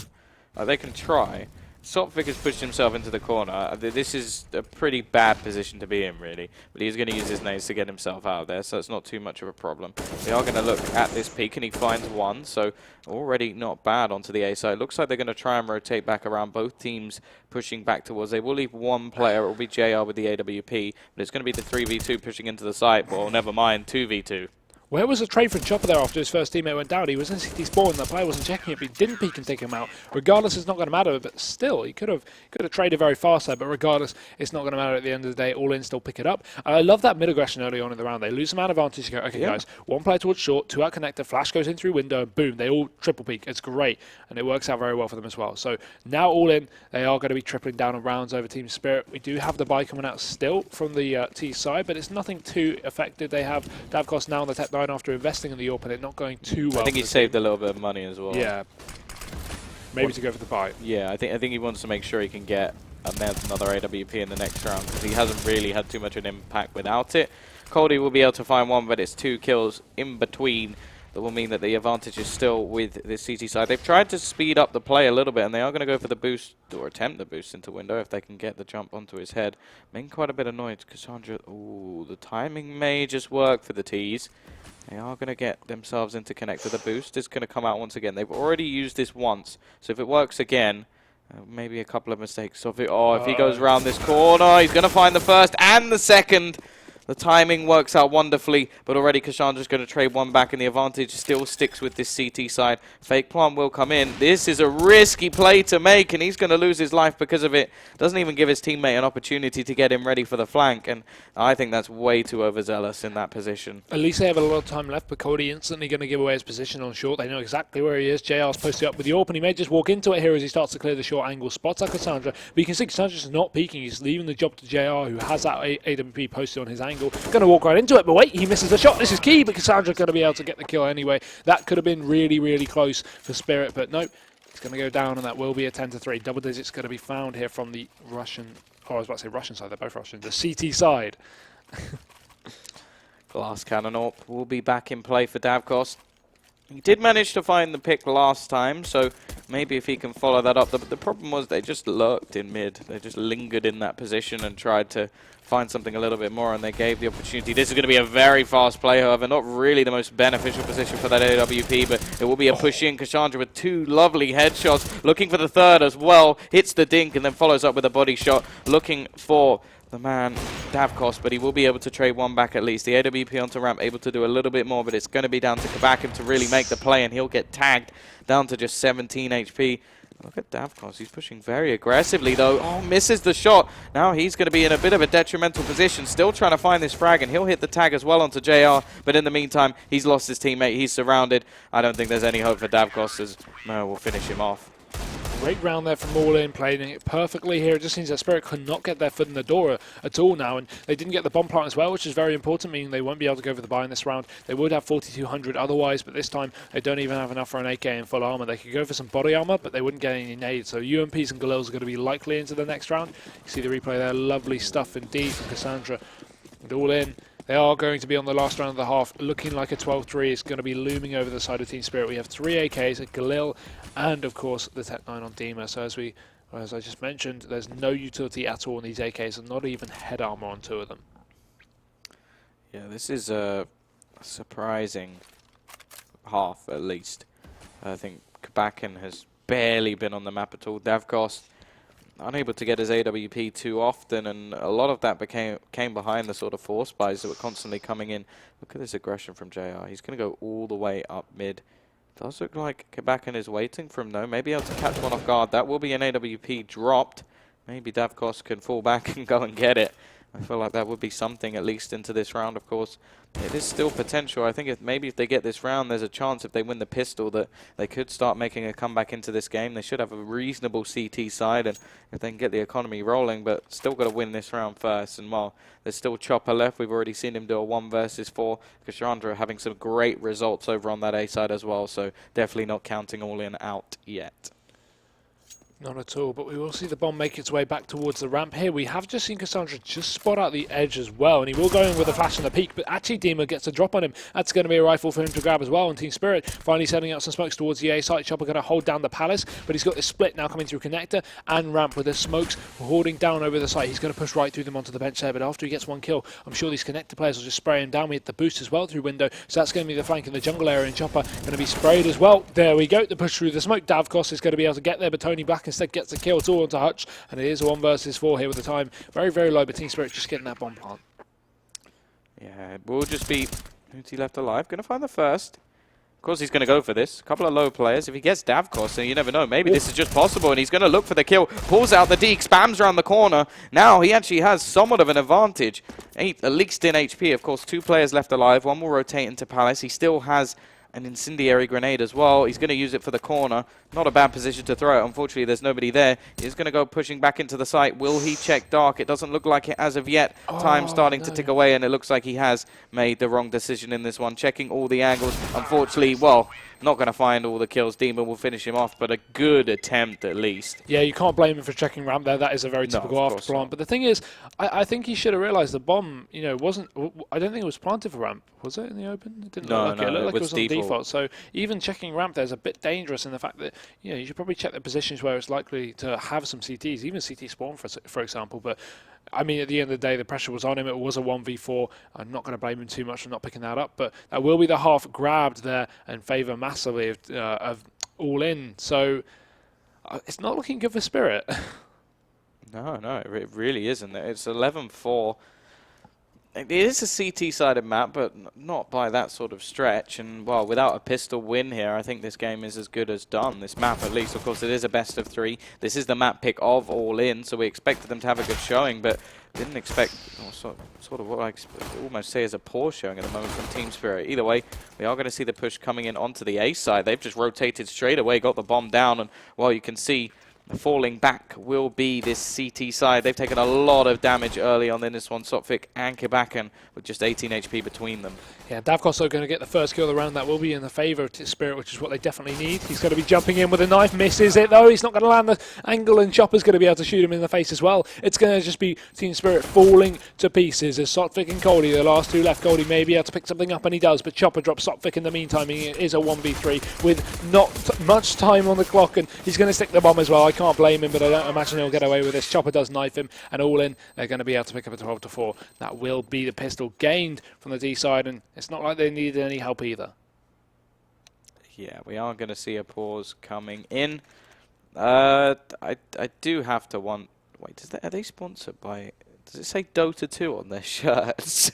They can try. Sopvik has pushed himself into the corner. This is a pretty bad position to be in, really. But he's going to use his nades to get himself out of there, so it's not too much of a problem. They are going to look at this peak, and he finds one, so already not bad onto the A side. Looks like they're going to try and rotate back around, both teams pushing back towards. They will leave one player. It will be JR with the AWP, but it's going to be the 3v2 pushing into the site. Well, never mind, 2v2. Where was the trade from Chopper there after his first teammate went down? He was in CT spawn, the player wasn't checking it, but he didn't peek and take him out. Regardless, it's not going to matter, but still, he could have traded very fast there, but regardless, it's not going to matter at the end of the day. ALLIN still pick it up. I love that mid-aggression early on in the round. They lose some man advantage. You go, okay, guys, one player towards short, two out connector, flash goes in through window, and boom, they all triple peek. It's great, and it works out very well for them as well. So now ALLIN, they are going to be tripling down on rounds over Team Spirit. We do have the buy coming out still from the T side, but it's nothing too effective. They have Davkos now on the Tech 9 after investing in the AWP, and it not going too well. I think he saved a little bit of money as well. Yeah. Maybe to go for the buy. Yeah, I think he wants to make sure he can get another AWP in the next round, because he hasn't really had too much of an impact without it. Cody will be able to find one, but it's 2 kills in between. That will mean that the advantage is still with the CT side. They've tried to speed up the play a little bit, and they are going to go for the boost, or attempt the boost into window if they can get the jump onto his head. Making quite a bit of noise. Cassandra, ooh, the timing may just work for the T's. They are going to get themselves into connector. The boost is going to come out once again. They've already used this once, so if it works again, maybe a couple of mistakes. So if he goes around this corner, he's going to find the first and the second. The timing works out wonderfully, but already Cassandra's going to trade one back, and the advantage still sticks with this CT side. Fake plant will come in. This is a risky play to make, and he's going to lose his life because of it. Doesn't even give his teammate an opportunity to get him ready for the flank, and I think that's way too overzealous in that position. At least they have a lot of time left, but Cody instantly going to give away his position on short. They know exactly where he is. JR's posted up with the AWP, and he may just walk into it here as he starts to clear the short angle. Spots out Cassandra, but you can see Cassandra's not peeking. He's leaving the job to JR, who has that AWP posted on his angle. Going to walk right into it, but wait, he misses the shot. This is key, but Cassandra's going to be able to get the kill anyway. That could have been really, really close for Spirit, but nope. It's going to go down, and that will be a 10-3. Double digits going to be found here from the Russian, or I was about to say Russian side, they're both Russian, the CT side. Glass cannon AWP will be back in play for Davkos. He did manage to find the pick last time, so maybe if he can follow that up. The problem was they just lurked in mid. They just lingered in that position and tried to find something a little bit more, and they gave the opportunity. This is going to be a very fast play, however, not really the most beneficial position for that AWP, but it will be a push in. Cassandra with 2 lovely headshots, looking for the third as well, hits the dink and then follows up with a body shot, looking for the man Davkos, but he will be able to trade one back at least. The AWP onto ramp able to do a little bit more, but it's going to be down to Kabakim to really make the play, and he'll get tagged down to just 17 HP. Look at Davkos, he's pushing very aggressively though. Oh, misses the shot. Now he's going to be in a bit of a detrimental position, still trying to find this frag, and he'll hit the tag as well onto JR, but in the meantime, he's lost his teammate, he's surrounded. I don't think there's any hope for Davkos, as Mo will finish him off. Great round there from ALLIN, playing it perfectly here. It just seems that Spirit could not get their foot in the door at all now, and they didn't get the bomb plant as well, which is very important, meaning they won't be able to go for the buy in this round. They would have 4,200 otherwise, but this time they don't even have enough for an AK in full armor. They could go for some body armor, but they wouldn't get any nades, so UMPs and Galils are going to be likely into the next round. You see the replay there, lovely stuff indeed from Cassandra. And ALLIN, they are going to be on the last round of the half, looking like a 12-3. It's going to be looming over the side of Team Spirit. We have 3 AKs, a Galil, and of course the Tech 9 on Dima. So as I just mentioned, there's no utility at all in these AKs, and not even head armor on 2 of them. Yeah, this is a surprising half at least. I think Kabakin has barely been on the map at all. Davkos unable to get his AWP too often, and a lot of that came behind the sort of force buys that were constantly coming in. Look at this aggression from JR. He's going to go all the way up mid. Does look like Kabakin is waiting for him though. Maybe able to catch one off guard. That will be an AWP dropped. Maybe Davkos can fall back and go and get it. I feel like that would be something at least into this round, of course. It is still potential. I think maybe if they get this round, there's a chance if they win the pistol that they could start making a comeback into this game. They should have a reasonable CT side, and if they can get the economy rolling, but still got to win this round first. And while there's still Chopper left, we've already seen him do a 1 versus 4. Cassandra having some great results over on that A side as well, so definitely not counting ALLIN out yet. Not at all, but we will see the bomb make its way back towards the ramp here. We have just seen Cassandra just spot out the edge as well, and he will go in with a flash and a peek, but actually Dima gets a drop on him. That's going to be a rifle for him to grab as well, and Team Spirit finally setting out some smokes towards the A site. Chopper going to hold down the palace, but he's got this split now coming through connector and ramp with the smokes hoarding down over the site. He's going to push right through them onto the bench there, but after he gets one kill, I'm sure these connector players will just spray him down. We hit the boost as well through window, so that's going to be the flank in the jungle area, and Chopper going to be sprayed as well. There we go, the push through the smoke. Davkos is going to be able to get there, but Tony Black instead gets the kill. It's all onto Hutch, and it is a 1 versus 4 here with the time very, very low, but Team Spirit just getting that bomb plant. Yeah, it will just be, who's he left alive? Going to find the first. Of course he's going to go for this. A couple of low players. If he gets Davkos, then you never know. Maybe this is just possible, and he's going to look for the kill. Pulls out the deke, spams around the corner. Now he actually has somewhat of an advantage. At least in HP, of course. 2 players left alive. One will rotate into Palace. He still has an incendiary grenade as well. He's going to use it for the corner. Not a bad position to throw it. Unfortunately, there's nobody there. He's going to go pushing back into the site. Will he check dark? It doesn't look like it as of yet. Time starting to tick away, and it looks like he has made the wrong decision in this one. Checking all the angles. Unfortunately, well, not going to find all the kills. Demon will finish him off, but a good attempt at least. Yeah, you can't blame him for checking ramp there. That is a very typical after plant. But the thing is, I think he should have realised the bomb, you know, wasn't. I don't think it was planted for ramp. Was it in the open? It didn't look like it. It looked like it was on default. So even checking ramp there is a bit dangerous in the fact that, you know, you should probably check the positions where it's likely to have some CTs, even CT spawn, for example. But I mean, at the end of the day, the pressure was on him. It was a 1v4. I'm not going to blame him too much for not picking that up, but that will be the half grabbed there and favour massively of ALLIN. So it's not looking good for Spirit. No, it really isn't. It's 11-4. It is a CT-sided map, but not by that sort of stretch. And, well, without a pistol win here, I think this game is as good as done. This map, at least, of course, it is a best of 3. This is the map pick of ALLIN, so we expected them to have a good showing, but didn't expect sort of what I almost say is a poor showing at the moment from Team Spirit. Either way, we are going to see the push coming in onto the A side. They've just rotated straight away, got the bomb down, and, well, you can see falling back will be this CT side. They've taken a lot of damage early on in this one. Sophic and Kibakan with just 18 HP between them. Yeah, Davkos are going to get the first kill of the round. That will be in the favour of Spirit, which is what they definitely need. He's going to be jumping in with a knife. Misses it, though. He's not going to land the angle, and Chopper's going to be able to shoot him in the face as well. It's going to just be Team Spirit falling to pieces as Sophic and Goldie, the last 2 left. Goldie may be able to pick something up, and he does, but Chopper drops Sophic in the meantime. It is a 1v3 with not much time on the clock, and he's going to stick the bomb as well. I can't blame him, but I don't imagine he'll get away with this. Chopper does knife him, and ALLIN, they're going to be able to pick up a 12-4. That will be the pistol gained from the D side, and it's not like they needed any help either. Yeah, we are going to see a pause coming in. I do have to want. Wait, are they sponsored by? Does it say Dota 2 on their shirts?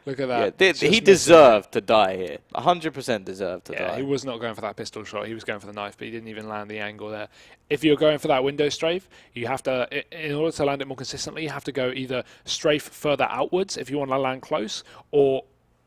Look at that. Yeah, he deserved to die here. 100% deserved to die. Yeah, he was not going for that pistol shot. He was going for the knife, but he didn't even land the angle there. If you're going for that window strafe, you have to, in order to land it more consistently, you have to go either strafe further outwards if you want to land close, or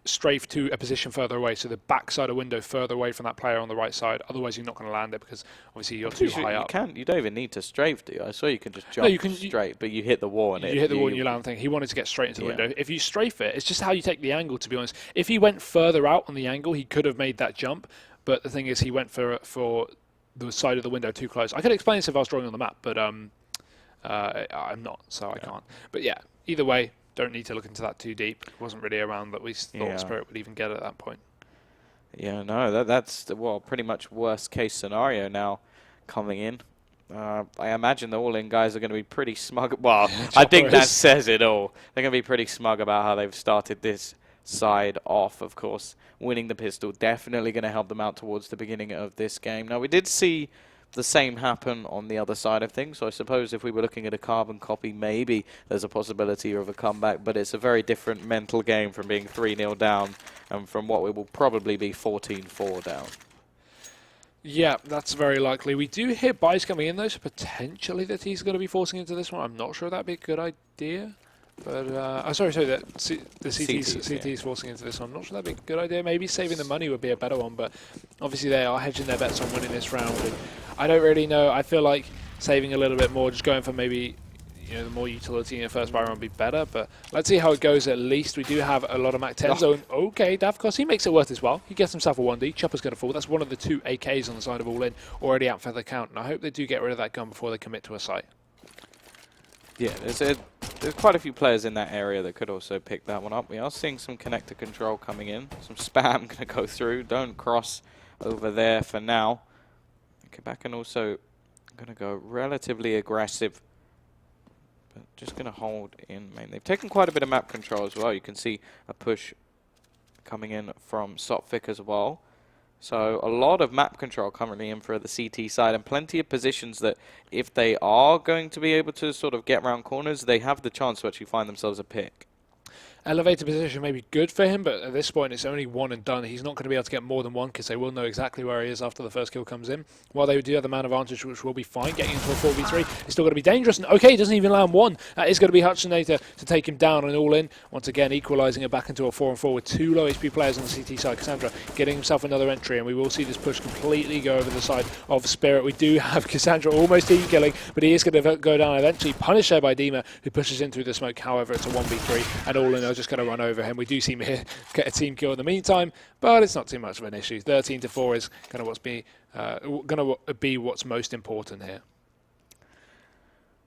strafe to a position further away, so the back side of window further away from that player on the right side. Otherwise, you're not going to land it because obviously you're too high up. You don't even need to strafe, do you? I swear you can just jump straight, but you hit the wall and you hit the wall and you land the thing. He wanted to get straight into the window. If you strafe it, it's just how you take the angle, to be honest. If he went further out on the angle, he could have made that jump, but the thing is, he went for the side of the window too close. I could explain this if I was drawing on the map, but I'm not, so I can't. But yeah, either way, don't need to look into that too deep. It wasn't really around that we thought Spirit would even get at that point. Yeah, no, that's the, well, pretty much worst case scenario now coming in. I imagine the ALLIN guys are going to be pretty smug. Well, I think that says it all. They're going to be pretty smug about how they've started this side off, of course. Winning the pistol definitely going to help them out towards the beginning of this game. Now, we did see the same happen on the other side of things, so I suppose if we were looking at a carbon copy, maybe there's a possibility of a comeback, but it's a very different mental game from being 3-0 down and from what we will probably be 14-4 down. Yeah, that's very likely. We do hear buys coming in, though, so potentially that he's going to be forcing into this one. I'm not sure that'd be a good idea. But, the CT's forcing into this one. I'm not sure that'd be a good idea. Maybe saving the money would be a better one, but obviously they are hedging their bets on winning this round. And I don't really know. I feel like saving a little bit more, just going for maybe, the more utility in the first buy round would be better. But let's see how it goes. At least we do have a lot of Mac 10s. Oh. Okay, Davkos, he makes it worth his while. He gets himself a 1D. Chopper's going to fall. That's one of the 2 AKs on the side of ALLIN already out for the count. And I hope they do get rid of that gun before they commit to a site. Yeah, there's quite a few players in that area that could also pick that one up. We are seeing some connector control coming in. Some spam going to go through. Don't cross over there for now. Quebec and also going to go relatively aggressive, but just going to hold in main. They've taken quite a bit of map control as well. You can see a push coming in from Sophic as well. So a lot of map control currently in for the CT side, and plenty of positions that if they are going to be able to sort of get around corners, they have the chance to actually find themselves a pick. Elevator position may be good for him, but at this point it's only one and done. He's not going to be able to get more than one because they will know exactly where he is after the first kill comes in. While they do have the man advantage, which will be fine, getting into a 4v3, it's still going to be dangerous. And okay, he doesn't even land one. That is going to be Hutchinator to take him down and ALLIN. Once again, equalising it back into a 4-on-4 with 2 low HP players on the CT side. Cassandra getting himself another entry, and we will see this push completely go over the side of Spirit. We do have Cassandra almost team killing, but he is going to go down eventually. Punished there by Dima, who pushes in through the smoke. However, it's a 1v3, and ALLIN are just going to run over him. We do see Mir get a team kill in the meantime, but it's not too much of an issue. 13-4 is kind of going to be what's most important here.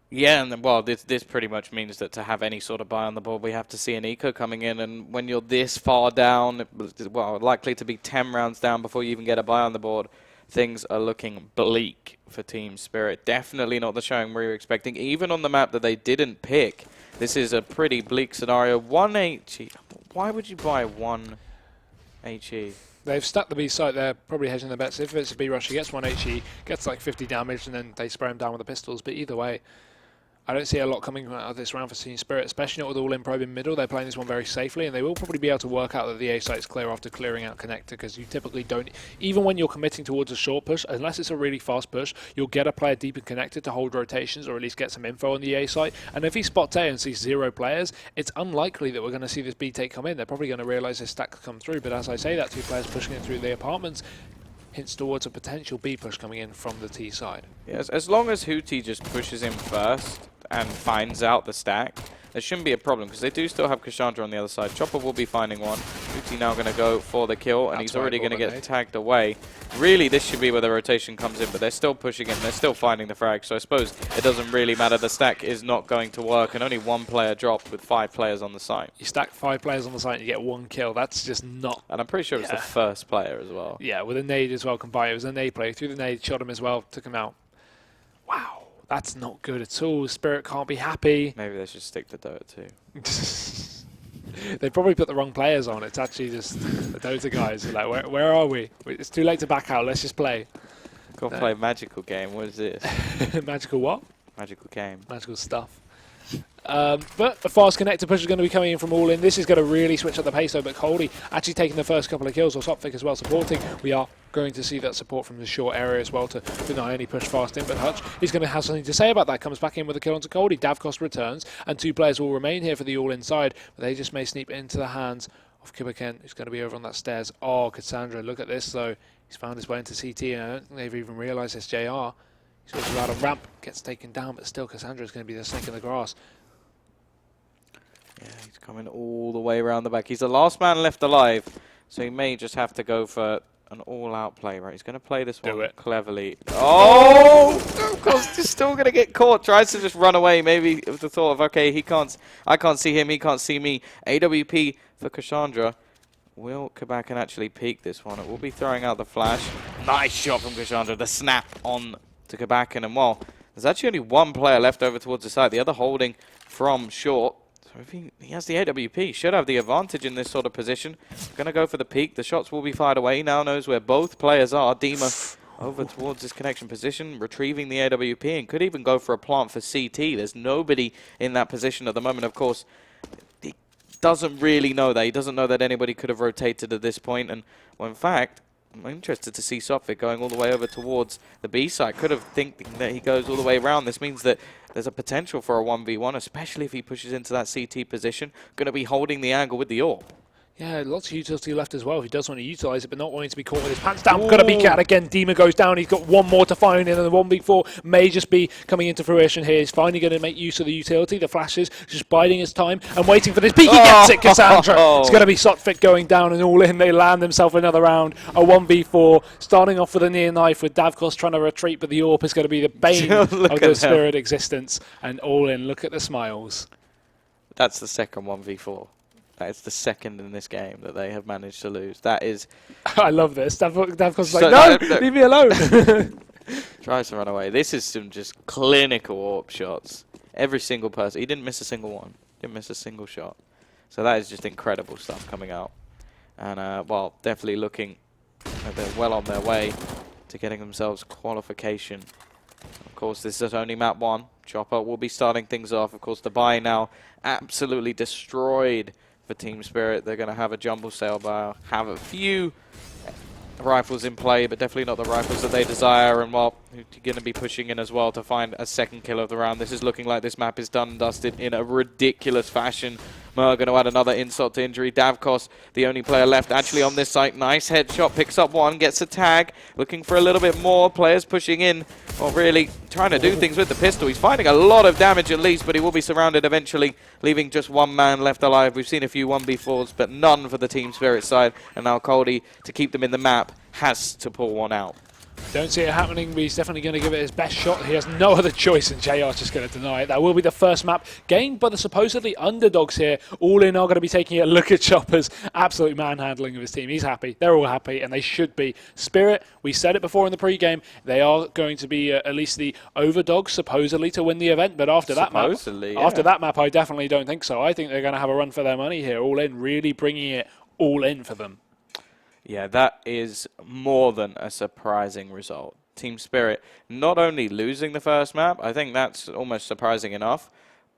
Yeah, and well, this pretty much means that to have any sort of buy on the board, we have to see an eco coming in, and when you're this far down, well, likely to be 10 rounds down before you even get a buy on the board, things are looking bleak for Team Spirit. Definitely not the showing we were expecting, even on the map that they didn't pick. This is a pretty bleak scenario. 1 HE. Why would you buy 1 HE? They've stuck the B site there, probably hedging their bets. If it's a B rush, he gets 1 HE, gets like 50 damage, and then they spray him down with the pistols. But either way, I don't see a lot coming out of this round for Team Spirit, especially not with ALLIN probing middle. They're playing this one very safely, and they will probably be able to work out that the A site is clear after clearing out connector, because you typically don't, even when you're committing towards a short push, unless it's a really fast push, you'll get a player deep in connector to hold rotations, or at least get some info on the A site. And if he spots A and sees 0 players, it's unlikely that we're going to see this B take come in. They're probably going to realise this stack could come through, but as I say that, 2 players pushing in through the apartments hints towards a potential B push coming in from the T side. Yes, as long as Hootie just pushes in first and finds out the stack, there shouldn't be a problem, because they do still have Cassandra on the other side. Chopper will be finding one. Hootie now going to go for the kill, and he's already going to get tagged away. Really, this should be where the rotation comes in, but they're still pushing in. They're still finding the frag, so I suppose it doesn't really matter. The stack is not going to work, and only 1 player dropped with 5 players on the site. You stack 5 players on the site and you get 1 kill. That's just not... And I'm pretty sure it was the first player as well. Yeah, with a nade as well combined. It was a nade play. Threw the nade, shot him as well, took him out. Wow. That's not good at all. Spirit can't be happy. Maybe they should stick to Dota 2. They probably put the wrong players on. It's actually just the Dota guys. Like, where are we? It's too late to back out. Let's just play. Go play Magical Game. What is this? Magical what? Magical Game. Magical stuff. But a fast connector push is going to be coming in from ALLIN. This is going to really switch up the pace though, but Coldy actually taking the first couple of kills, or Sophic as well supporting. We are going to see that support from the short area as well to not only push fast in, but Hutch is going to have something to say about that. Comes back in with a kill onto Coldy. Davkos returns, and 2 players will remain here for the ALLIN side, but they just may sneak into the hands of Kibaken, who's going to be over on that stairs. Oh, Cassandra, look at this though. He's found his way into CT, and I don't think they've even realised it's JR. He's goes around a ramp, gets taken down, but still Cassandra is going to be the snake in the grass. Yeah, he's coming all the way around the back. He's the last man left alive, so he may just have to go for an all-out play, right? He's going to play this one cleverly. Oh! Of course, he's still going to get caught. Tries to just run away, maybe with the thought of, okay, I can't see him, he can't see me. AWP for Cassandra. Will Kabakan actually peek this one? It will be throwing out the flash. Nice shot from Cassandra. The snap on to Kabakan, and well, there's actually only 1 player left over towards the side. The other holding from short. So if he has the AWP, should have the advantage in this sort of position. Going to go for the peak. The shots will be fired away. He now knows where both players are. Dima over towards his connection position, retrieving the AWP, and could even go for a plant for CT. There's nobody in that position at the moment. Of course, he doesn't really know that. He doesn't know that anybody could have rotated at this point. And, well, in fact, I'm interested to see Sophic going all the way over towards the B side. Could have thinking that he goes all the way around. This means that there's a potential for a 1v1, especially if he pushes into that CT position. Going to be holding the angle with the AWP. Yeah, lots of utility left as well. He does want to utilize it, but not wanting to be caught with his pants down. Going to be cat again. Dima goes down. He's got one more to find, and the 1v4 may just be coming into fruition here. He's finally going to make use of the utility, the flashes, just biding his time and waiting for this peek. He gets it, Cassandra. It's going to be Sotfit going down and all in. They land themselves another round. A 1v4, starting off with a near knife with Davkos trying to retreat, but the AWP is going to be the bane of the Spirit existence. And all in. Look at the smiles. That's the second 1v4. That is the second in this game that they have managed to lose. That is... I love this. Davkos is like, no, leave me alone. Tries to run away. This is some just clinical AWP shots. Every single person. He didn't miss a single one. Didn't miss a single shot. So that is just incredible stuff coming out. And, well, definitely looking like they're well on their way to getting themselves qualification. Of course, this is only map 1. Chopper will be starting things off. Of course, the buy now absolutely destroyed for Team Spirit. They're going to have a jumble sail bar, have a few rifles in play, but definitely not the rifles that they desire. And, well, you're going to be pushing in as well to find a second kill of the round. This is looking like this map is done and dusted in a ridiculous fashion. Mer going to add another insult to injury. Davkos, the only player left actually on this site. Nice headshot, picks up one, gets a tag. Looking for a little bit more. Players pushing in. Well, really trying to do things with the pistol. He's finding a lot of damage at least, but he will be surrounded eventually, leaving just one man left alive. We've seen a few 1v4s, but none for the Team Spirit side. And now Coldy, to keep them in the map, has to pull one out. Don't see it happening, but he's definitely going to give it his best shot. He has no other choice, and JR's just going to deny it. That will be the first map gained by the supposedly underdogs here. All in are going to be taking a look at Chopper's absolute manhandling of his team. He's happy. They're all happy, and they should be. Spirit, we said it before in the pre-game, they are going to be at least the overdogs, supposedly, to win the event. But after that map, I definitely don't think so. I think they're going to have a run for their money here. All in, really bringing it all in for them. Yeah, that is more than a surprising result. Team Spirit not only losing the first map, I think that's almost surprising enough,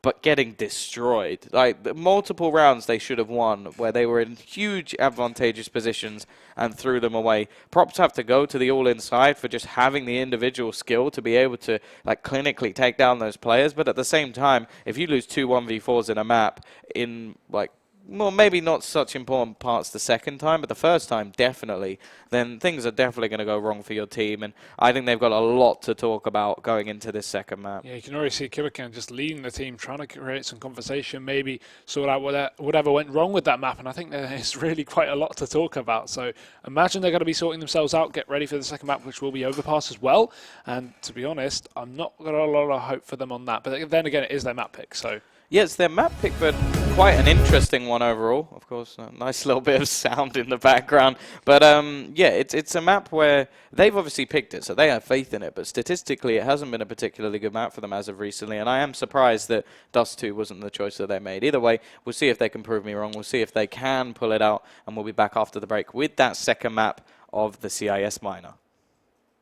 but getting destroyed. Like, the multiple rounds they should have won where they were in huge advantageous positions and threw them away. Props have to go to the all-in side for just having the individual skill to be able to, like, clinically take down those players. But at the same time, if you lose 2 1v4s in a map in, like, well, maybe not such important parts the second time, but the first time, definitely, then things are definitely going to go wrong for your team. And I think they've got a lot to talk about going into this second map. Yeah, you can already see Kibikan just leading the team, trying to create some conversation, maybe sort out whatever went wrong with that map. And I think there's really quite a lot to talk about. So imagine they're going to be sorting themselves out, get ready for the second map, which will be Overpass as well. And to be honest, I'm not got a lot of hope for them on that. But then again, it is their map pick, so... Yeah, it's their map pick, but quite an interesting one overall. Of course, a nice little bit of sound in the background. But yeah, it's a map where they've obviously picked it, so they have faith in it. But statistically, it hasn't been a particularly good map for them as of recently. And I am surprised that Dust 2 wasn't the choice that they made. Either way, we'll see if they can prove me wrong. We'll see if they can pull it out. And we'll be back after the break with that second map of the CIS minor.